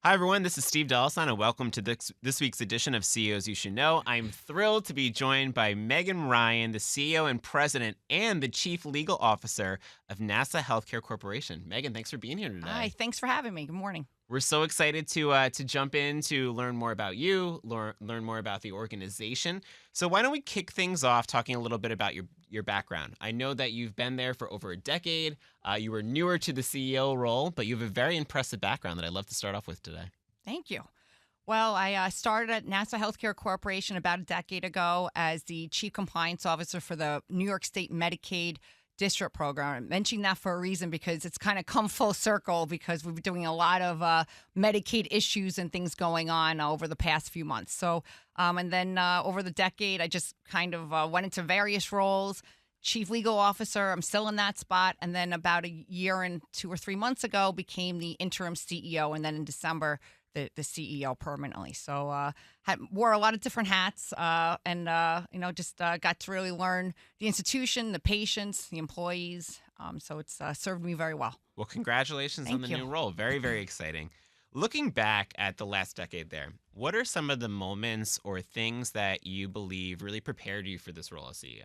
Hi, everyone. This is Steve Delasan, and welcome to this week's edition of CEOs You Should Know. I'm thrilled to be joined by Megan Ryan, the CEO and president and the chief legal officer of Nassau Healthcare Corporation. Megan, thanks for being here Hi, today. thanks for having me. Good morning. We're so excited to jump in to learn more about you, learn more about the organization. So why don't we kick things off talking a little bit about your background? I know that you've been there for over a decade. You were newer to the CEO role, but you have a very impressive background that I'd love to start off with today. Thank you. Well, I started at Nassau Healthcare Corporation about a decade ago as the Chief Compliance Officer for the New York State Medicaid District Program. I'm mentioning that for a reason because it's kind of come full circle because we've been doing a lot of Medicaid issues and things going on over the past few months. So, and then over the decade, I just kind of went into various roles. Chief Legal Officer, I'm still in that spot. And then about a year and 2 or 3 months ago, became the interim CEO. And then in December, the CEO permanently. So wore a lot of different hats and just got to really learn the institution, the patients, the employees. So it's served me very well. Well, congratulations on Thank the you. new role. Very, very exciting. Looking back at the last decade there, what are some of the moments or things that you believe really prepared you for this role as CEO?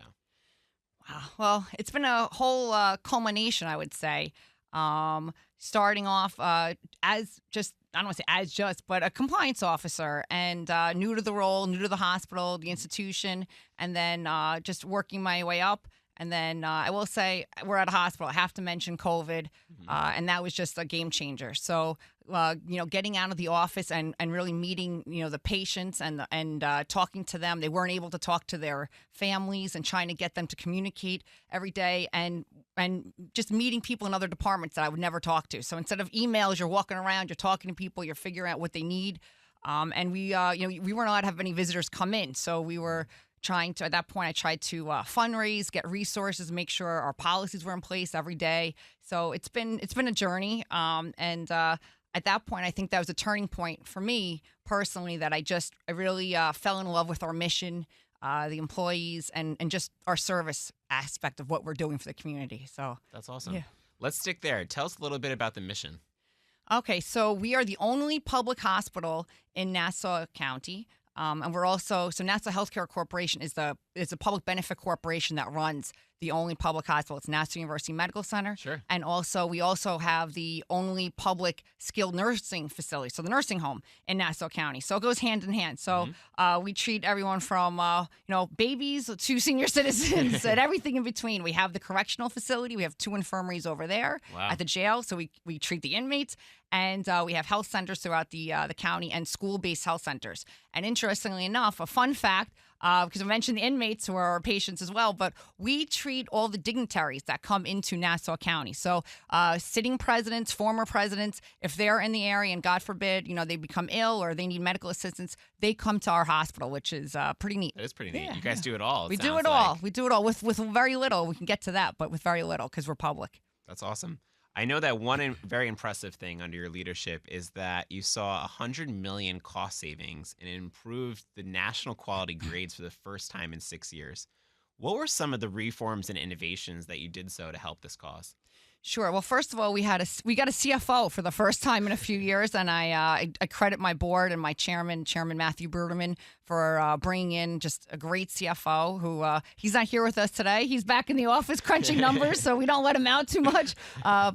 Wow. Well, it's been a whole culmination, I would say. Starting off as just, I don't want to say as just, but a compliance officer and new to the role, new to the hospital, the institution, and then just working my way up. And then I will say we're at a hospital. I have to mention COVID, and that was just a game changer. So, getting out of the office and really meeting, the patients and talking to them. They weren't able to talk to their families and trying to get them to communicate every day and just meeting people in other departments that I would never talk to. So instead of emails, you're walking around, you're talking to people, you're figuring out what they need. And we weren't allowed to have any visitors come in. So we were trying to, at that point, I tried to fundraise, get resources, make sure our policies were in place every day. So it's been a journey. At that point, I think that was a turning point for me personally that I really fell in love with our mission, the employees, and just our service aspect of what we're doing for the community. So That's awesome. yeah. Let's stick there. Tell us a little bit about the mission. Okay, so we are the only public hospital in Nassau County. And we're also, so Nassau Healthcare Corporation is a public benefit corporation that runs the only public hospital. It's Nassau University Medical Center. Sure. And we also have the only public skilled nursing facility, so the nursing home in Nassau County. So it goes hand in hand. So we treat everyone from, babies to senior citizens and everything in between. We have the correctional facility. We have 2 infirmaries over there at the jail. So we treat the inmates. And we have health centers throughout the county and school-based health centers. And interestingly enough, a fun fact, because I mentioned the inmates who are our patients as well, but we treat all the dignitaries that come into Nassau County. So sitting presidents, former presidents, if they're in the area and God forbid, they become ill or they need medical assistance, they come to our hospital, which is pretty neat. That is pretty neat. Yeah, You guys do it all. We do sounds it all. like. We do it all with very little. We can get to that, but with very little because we're public. That's awesome. I know that one very impressive thing under your leadership is that you saw 100 million cost savings and improved the national quality grades for the first time in 6 years. What were some of the reforms and innovations that you did so to help this cause? Sure. Well, first of all, we got a CFO for the first time in a few years, and I credit my board and my Chairman Matthew Bruderman, for bringing in just a great CFO who he's not here with us today. He's back in the office crunching numbers, so we don't let him out too much.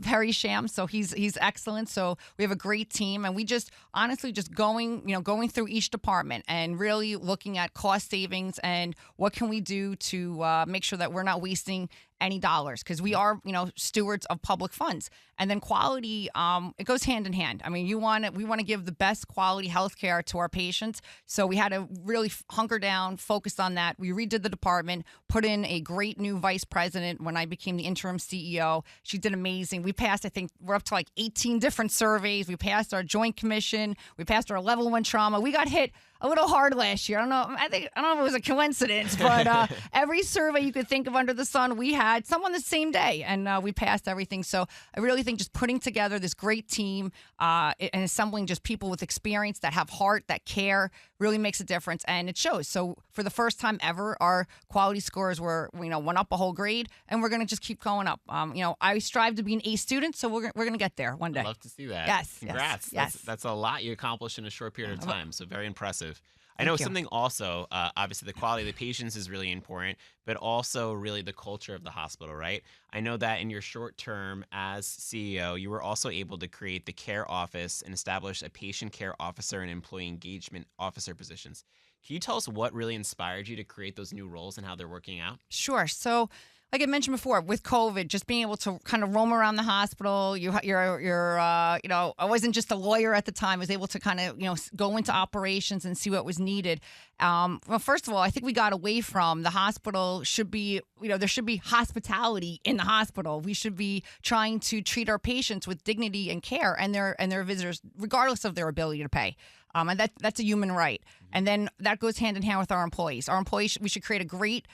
Perry Sham, so he's excellent. So we have a great team, and we just honestly just going through each department and really looking at cost savings and what can we do to make sure that we're not wasting any dollars, because we are, stewards of public funds. And then quality, it goes hand in hand. I mean, we want to give the best quality health care to our patients. So we had to really hunker down, focus on that. We redid the department, put in a great new vice president when I became the interim CEO. She did amazing. We passed, I think, we're up to like 18 different surveys. We passed our joint commission. We passed our level 1 trauma. We got hit a little hard last year. I don't know. I don't know if it was a coincidence, but every survey you could think of under the sun, we had someone the same day, and we passed everything. So I really think just putting together this great team and assembling just people with experience that have heart, that care, really makes a difference, and it shows. So for the first time ever, our quality scores were, went up a whole grade, and we're going to just keep going up. I strive to be an A student, so we're going to get there one day. I'd love to see that. Yes. Congrats. Yes. That's a lot you accomplished in a short period of time, so very impressive. I Thank know you. something also, obviously the quality of the patients is really important, but also really the culture of the hospital, right? I know that in your short term as CEO, you were also able to create the care office and establish a patient care officer and employee engagement officer positions. Can you tell us what really inspired you to create those new roles and how they're working out? Sure. So, like I mentioned before, with COVID, just being able to kind of roam around the hospital, I wasn't just a lawyer at the time. I was able to kind of, go into operations and see what was needed. Well, first of all, I think we got away from the hospital should be, there should be hospitality in the hospital. We should be trying to treat our patients with dignity and care and their visitors, regardless of their ability to pay. And that's a human right. And then that goes hand in hand with our employees. Our employees, we should create a great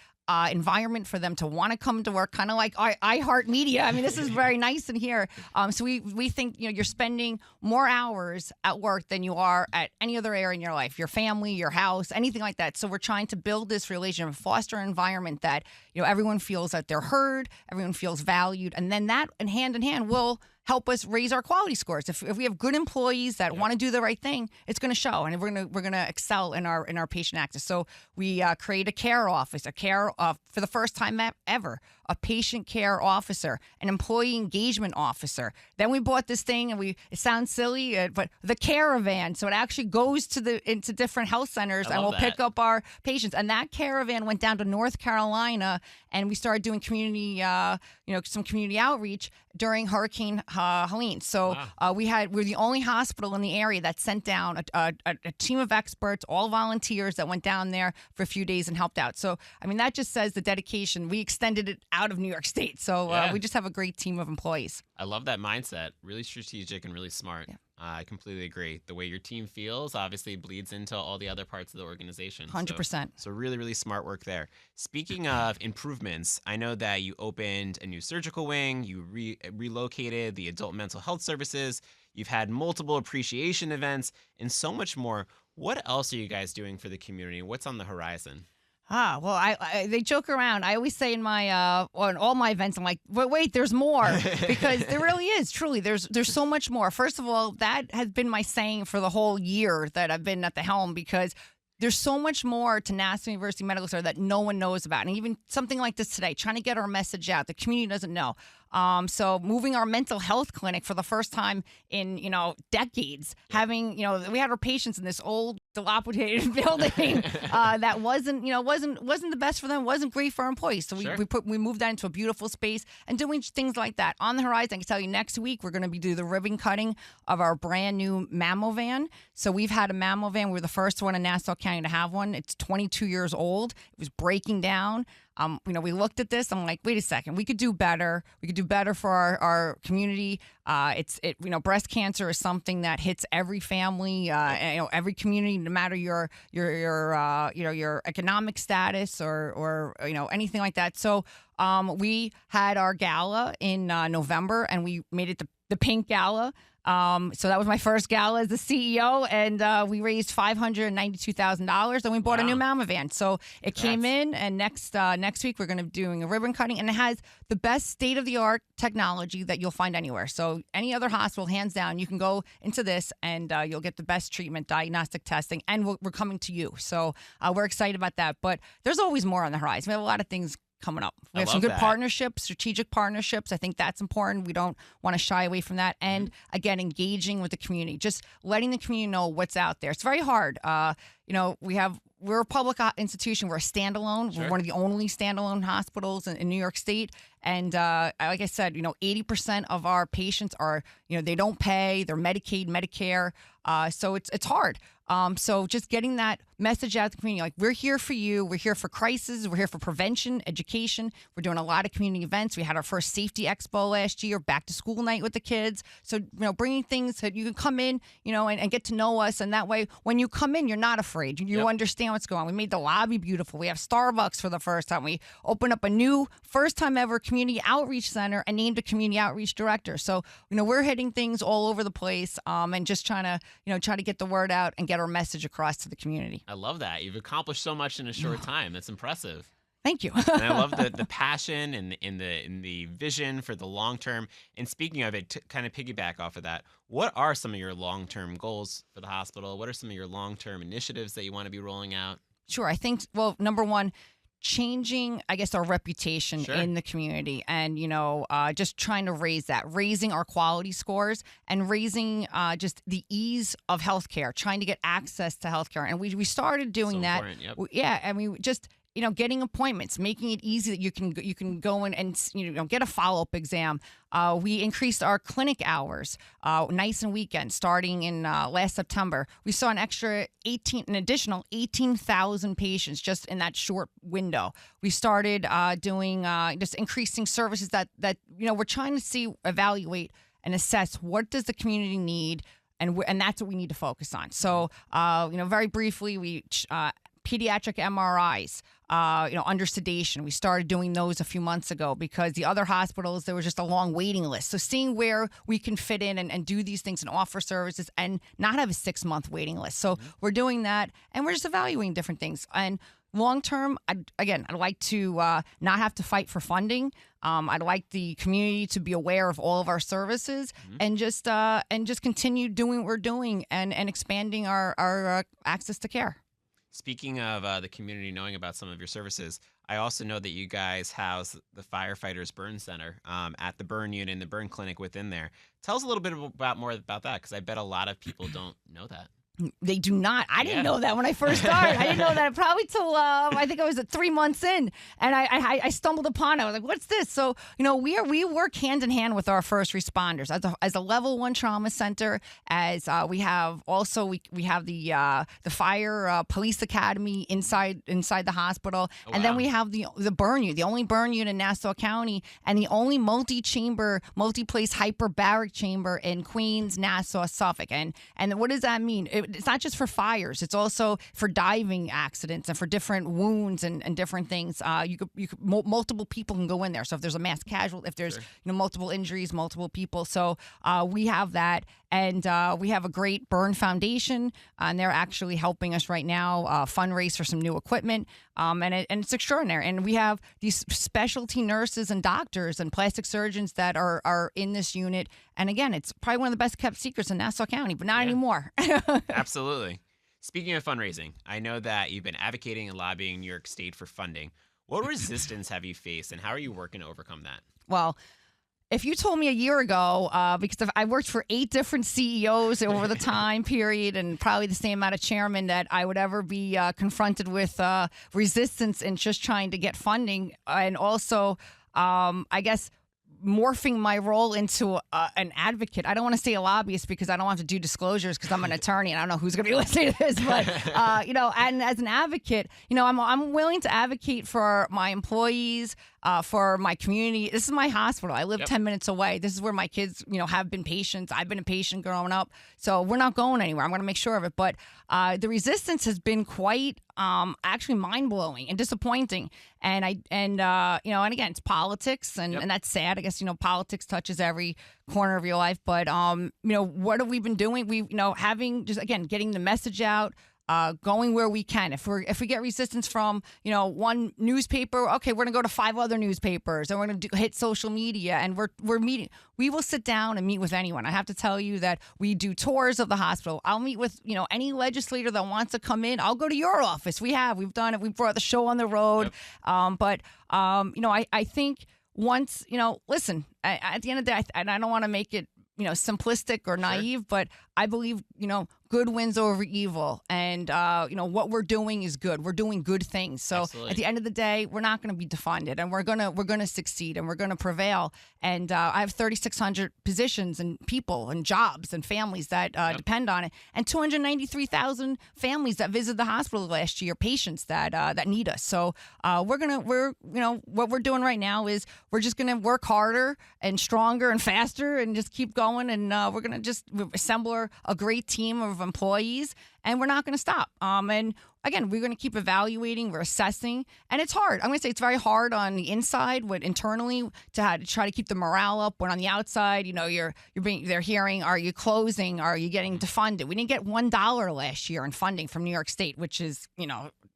environment for them to want to come to work, kind of like iHeartMedia. I mean, this is very nice in here. So we think, you're spending more hours at work than you are at any other area in your life, your family, your house, anything like that. So we're trying to build this relationship, foster an environment that, everyone feels that they're heard, everyone feels valued. And then that, and hand in hand, will help us raise our quality scores. If we have good employees that want to do the right thing, it's going to show, and we're going to excel in our patient access. So we create a care office, for the first time ever, a patient care officer, an employee engagement officer. Then we bought this thing, and it sounds silly, but the caravan. So it actually goes into different health centers, and we'll pick up our patients. And that caravan went down to North Carolina, and we started doing community, some community outreach during Hurricane Helene. So we're the only hospital in the area that sent down a team of experts, all volunteers that went down there for a few days and helped out. So, I mean, that just says the dedication. We extended it out of New York State. So we just have a great team of employees. I love that mindset. Really strategic and really smart. Yeah. I completely agree. The way your team feels obviously bleeds into all the other parts of the organization. 100%. So really, really smart work there. Speaking of improvements, I know that you opened a new surgical wing, you relocated the adult mental health services, you've had multiple appreciation events, and so much more. What else are you guys doing for the community? What's on the horizon? Well, they joke around. I always say in my on all my events, I'm like, wait, there's more, because there really is. Truly, there's so much more. First of all, that has been my saying for the whole year that I've been at the helm, because there's so much more to Nassau University Medical Center that no one knows about. And even something like this today, trying to get our message out, the community doesn't know. So moving our mental health clinic for the first time in, decades, having, we had our patients in this old dilapidated building that wasn't the best for them, wasn't great for our employees. So we moved that into a beautiful space and doing things like that. On the horizon, I can tell you next week, we're going to be doing the ribbon cutting of our brand new mammo van. So we've had a mammo van. We were the first one in Nassau County to have one. It's 22 years old. It was breaking down. We looked at this. I'm like, wait a second, we could do better. We could do better for our community. Breast cancer is something that hits every family, every community, no matter your economic status or anything like that. So we had our gala in November, and we made it the pink gala. So that was my first gala as the CEO, and we raised $592,000, and we bought a new mammo van. So it came in, and next week we're going to be doing a ribbon cutting, and it has the best state-of-the-art technology that you'll find anywhere. So any other hospital, hands down, you can go into this, and you'll get the best treatment, diagnostic testing, and we're coming to you. So we're excited about that. But there's always more on the horizon. We have a lot of things coming up. We have some good partnerships, strategic partnerships. I think that's important. We don't want to shy away from that. And again, engaging with the community, just letting the community know what's out there. It's very hard. We have we're a public institution. We're a standalone. Sure. We're one of the only standalone hospitals in New York State. And like I said, 80% of our patients are, they don't pay. They're Medicaid, Medicare. So it's hard. So just getting that message out to the community, like we're here for you. We're here for crisis. We're here for prevention, education. We're doing a lot of community events. We had our first safety expo last year, back to school night with the kids. So, bringing things that you can come in, and get to know us. And that way, when you come in, you're not afraid. You understand what's going on. We made the lobby beautiful. We have Starbucks for the first time. We opened up a new first time ever community outreach center and named a community outreach director. So, we're hitting things all over the place, and just trying to get the word out and get our message across to the community. I love that. You've accomplished so much in a short time. That's impressive. Thank you. And I love the passion and the vision for the long term. And speaking of it, to kind of piggyback off of that, what are some of your long term goals for the hospital? What are some of your long term initiatives that you want to be rolling out? Sure. I think, well, number one, changing, I guess, our reputation Sure. in the community, and just trying to raising our quality scores, and raising just the ease of healthcare, trying to get access to healthcare. And we started doing So that. important, yep. Yeah, and we just getting appointments, making it easy that you can go in and get a follow-up exam. We increased our clinic hours, nights and weekends, starting in last September. We saw an additional 18,000 patients just in that short window. We started doing just increasing services that we're trying to evaluate and assess what does the community need, and that's what we need to focus on. So, very briefly, we pediatric MRIs, under sedation. We started doing those a few months ago because the other hospitals, there was just a long waiting list. So seeing where we can fit in and do these things and offer services and not have a 6-month waiting list. So we're doing that, and we're just evaluating different things. And long term, I'd like to not have to fight for funding. I'd like the community to be aware of all of our services, and just continue doing what we're doing and expanding our access to care. Speaking of the community knowing about some of your services, I also know that you guys house the Firefighters Burn Center at the burn unit and the burn clinic within there. Tell us a little bit more about that, because I bet a lot of people don't know that. They do not. I didn't Yeah. know that when I first started. I didn't know that probably till I think I was at 3 months in, and I stumbled upon it. I was like, "What's this?" So we work hand in hand with our first responders as a level 1 trauma center. As we have the fire police academy inside the hospital, Oh, and then wow. we have the burn unit, the only burn unit in Nassau County, and the only multi-place hyperbaric chamber in Queens, Nassau, Suffolk. And what does that mean? It's not just for fires. It's also for diving accidents and for different wounds and different things. Multiple people can go in there. So if there's a mass casualty, if there's Sure. multiple injuries, multiple people. So we have that. And we have a great burn foundation, and they're actually helping us right now fundraise for some new equipment. And it's extraordinary. And we have these specialty nurses and doctors and plastic surgeons that are in this unit. And again, it's probably one of the best kept secrets in Nassau County, but not Yeah. anymore. Absolutely. Speaking of fundraising, I know that you've been advocating and lobbying New York State for funding. What resistance have you faced, and how are you working to overcome that? Well, if you told me a year ago, because I worked for 8 different CEOs over the time period, and probably the same amount of chairmen, that I would ever be confronted with resistance in just trying to get funding, and also, I guess, morphing my role into an advocate. I don't want to say a lobbyist because I don't have to do disclosures because I'm an attorney and I don't know who's going to be listening to this. But and as an advocate, I'm willing to advocate for my employees, for my community. This is my hospital. I live Yep. 10 minutes away. This is where my kids, have been patients. I've been a patient growing up, so we're not going anywhere. I'm going to make sure of it. But the resistance has been quite actually mind-blowing and disappointing. And and again, it's politics, and, Yep. and that's sad. I guess, politics touches every corner of your life. But, what have we been doing? We, having just, again, getting the message out, going where we can. If we get resistance from, one newspaper, okay, we're going to go to 5 other newspapers, and we're going to hit social media, and we're meeting. We will sit down and meet with anyone. I have to tell you that we do tours of the hospital. I'll meet with, any legislator that wants to come in. I'll go to your office. We've done it. We brought the show on the road. Yep. I think once, listen, at the end of the day, and I don't want to make it simplistic or naive, but I believe, good wins over evil, and what we're doing is good. We're doing good things. So Absolutely. at the end of the day, we're not going to be defunded, and we're gonna succeed, and we're gonna prevail. And I have 3,600 positions and people and jobs and families that depend on it, and 293,000 families that visit the hospital last year, patients that need us. So what we're doing right now is we're just gonna work harder and stronger and faster, and just keep going. And we're gonna just assemble a great team of employees, and we're not going to stop. And again, we're going to keep evaluating, we're assessing, and it's hard. I'm going to say it's very hard on the inside, internally to try to keep the morale up. When on the outside, they're hearing, are you closing? Are you getting defunded? We didn't get $1 last year in funding from New York State, which is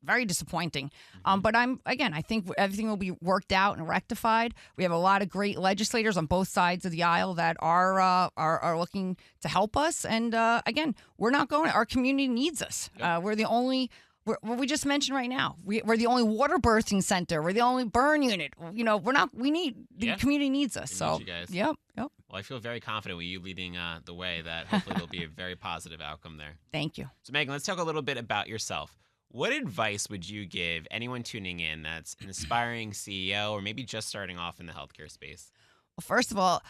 very disappointing. But I think everything will be worked out and rectified. We have a lot of great legislators on both sides of the aisle that are looking to help us. And again, we're not going. Our community needs us. Yep. We're the only. What we just mentioned right now, we're the only water birthing center. We're the only burn unit. We're not. We need the community needs us. They need you guys. Yep. Well, I feel very confident with you leading the way that hopefully there'll be a very positive outcome there. Thank you. So Megan, let's talk a little bit about yourself. What advice would you give anyone tuning in that's an aspiring CEO or maybe just starting off in the healthcare space? Well, first of all,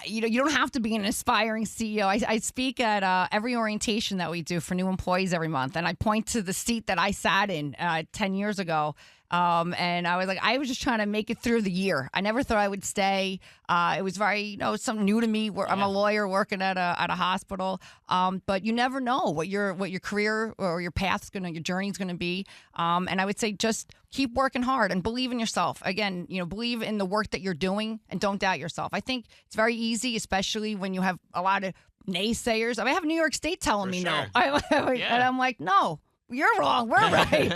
you don't have to be an aspiring CEO. I speak at every orientation that we do for new employees every month, and I point to the seat that I sat in 10 years ago. And I was just trying to make it through the year. I never thought I would stay. It was very, something new to me. I'm a lawyer working at a hospital. But you never know what your career or your your journey's gonna be. And I would say just keep working hard and believe in yourself. Again, believe in the work that you're doing and don't doubt yourself. I think it's very easy, especially when you have a lot of naysayers. I have New York State telling me no. And I'm like, no. You're wrong. We're right.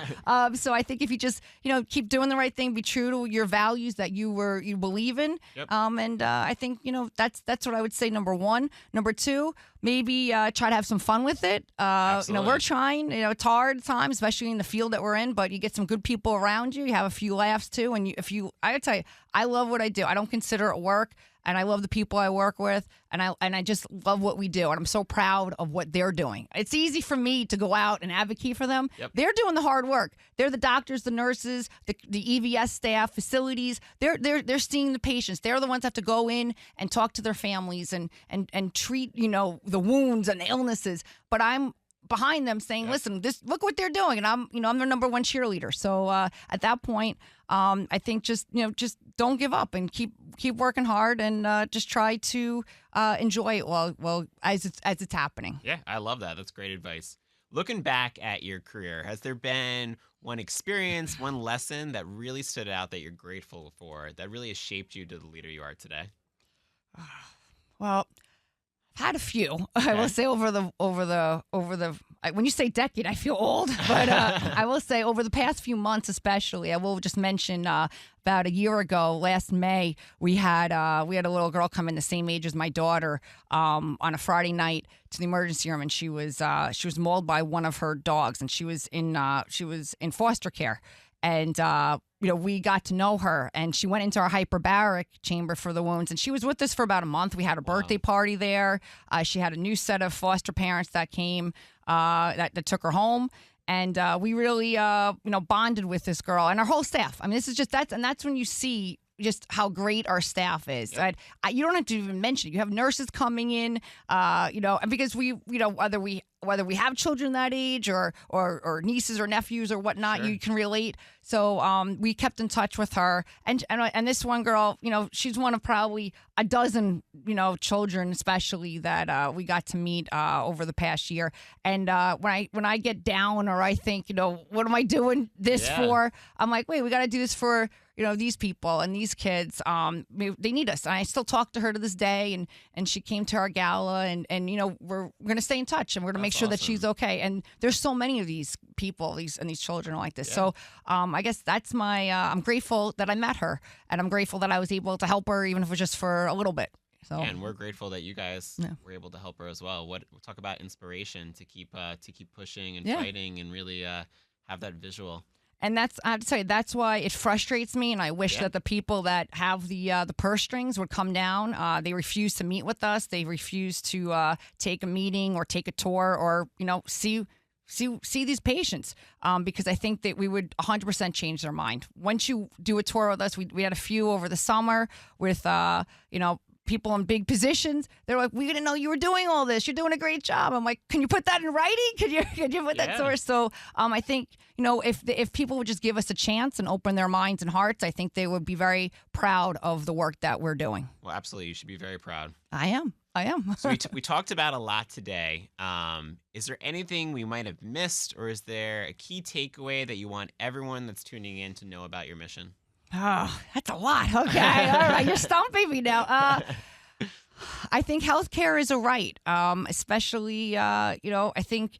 So I think if you just, keep doing the right thing, be true to your values that you believe in. Yep. And I think, that's what I would say. Number one. Number two, maybe try to have some fun with it. We're trying. It's hard at times, especially in the field that we're in. But you get some good people around you. You have a few laughs too. And I gotta tell you, I love what I do. I don't consider it work. And I love the people I work with, and I just love what we do, and I'm so proud of what they're doing. It's easy for me to go out and advocate for them. Yep. They're doing the hard work. They're the doctors, the nurses, the EVS staff, facilities. They're seeing the patients. They're the ones that have to go in and talk to their families and treat the wounds and the illnesses. But I'm behind them saying, listen, look what they're doing. And I'm their number one cheerleader. So at that point, I think just don't give up and keep working hard and just try to enjoy it while as it's happening. Yeah, I love that. That's great advice. Looking back at your career, has there been one experience, one lesson that really stood out that you're grateful for, that really has shaped you to the leader you are today? Well, I've had a few. I will say over the when you say decade, I feel old, but I will say over the past few months, especially, I will just mention about a year ago, last May, we had a little girl come in the same age as my daughter on a Friday night to the emergency room, and she was mauled by one of her dogs, and she was in foster care. And, we got to know her, and she went into our hyperbaric chamber for the wounds, and she was with us for about a month. We had a birthday party there. She had a new set of foster parents that came, that took her home. And we really, bonded with this girl and our whole staff. I mean, that's when you see just how great our staff is. Yep. You don't have to even mention it. You have nurses coming in, and because whether we have children that age or nieces or nephews or whatnot, Sure. you can relate. So we kept in touch with her, and this one girl, she's one of probably a dozen, children, especially that we got to meet over the past year. And when I get down or I think, what am I doing this for? I'm like, wait, we got to do this for these people and these kids. They need us. And I still talk to her to this day, and she came to our gala, and we're going to stay in touch, and we're going to make sure that she's okay. And there's so many of these people, these children are like this. Yeah. So I guess that's my, I'm grateful that I met her, and I'm grateful that I was able to help her, even if it was just for a little bit. So, and we're grateful that you guys were able to help her as well. We'll talk about inspiration to keep pushing and fighting and really have that visual. And that's, I have to say, that's why it frustrates me. And I wish that the people that have the purse strings would come down. They refuse to meet with us. They refuse to take a meeting or take a tour or, see these patients, because I think that we would 100% change their mind. Once you do a tour with us, we had a few over the summer with, people in big positions. They're like, we didn't know you were doing all this. You're doing a great job. I'm like, can you put that in writing? Could you put that source? So I think, if people would just give us a chance and open their minds and hearts, I think they would be very proud of the work that we're doing. Well, absolutely. You should be very proud. I am. So we talked about a lot today. Is there anything we might have missed, or is there a key takeaway that you want everyone that's tuning in to know about your mission? Oh, that's a lot. Okay. All right. You're stumping me now. I think healthcare is a right, especially, I think,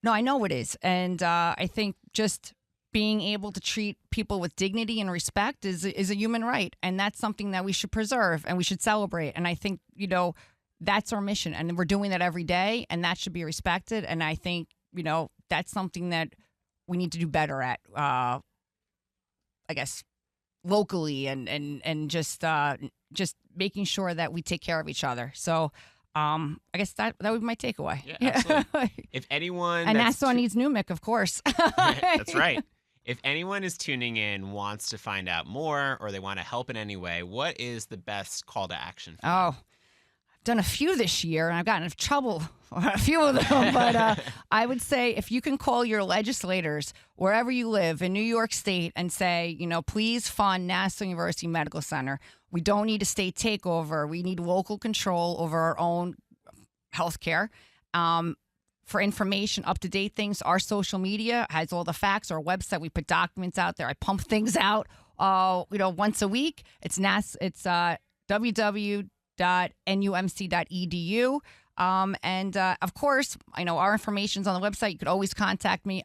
no, I know it is. And I think just being able to treat people with dignity and respect is a human right. And that's something that we should preserve and we should celebrate. And I think, that's our mission. And we're doing that every day, and that should be respected. And I think, that's something that we need to do better at. I guess, locally and just making sure that we take care of each other. So I guess that would be my takeaway. Yeah, absolutely. If anyone... And Nassau needs Numic, of course. That's right. If anyone is tuning in, wants to find out more, or they want to help in any way, what is the best call to action for them? Done a few this year, and I've gotten in trouble for a few of them. But I would say if you can call your legislators wherever you live in New York State and say, please fund Nassau University Medical Center. We don't need a state takeover. We need local control over our own health care. For information, up-to-date things, our social media has all the facts. Our website, we put documents out there. I pump things out, once a week. It's www.numc.edu. And of course, I know our information's on the website. You could always contact me.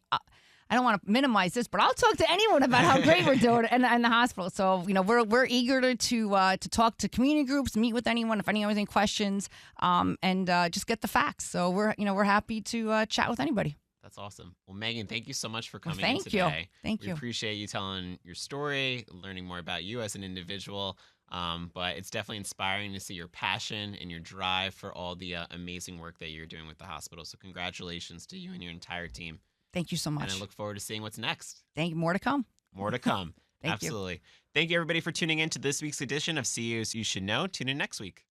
I don't want to minimize this, but I'll talk to anyone about how great we're doing in the hospital. So, we're eager to talk to community groups, meet with anyone if anyone has any questions, and just get the facts. So we're happy to chat with anybody. That's awesome. Well, Megan, thank you so much for coming in today. Thank you. We appreciate you telling your story, learning more about you as an individual. But it's definitely inspiring to see your passion and your drive for all the amazing work that you're doing with the hospital. So congratulations to you and your entire team. Thank you so much. And I look forward to seeing what's next. Thank you. More to come. More to come. Thank Absolutely. Thank you, everybody, for tuning in to this week's edition of CEOs You Should Know. Tune in next week.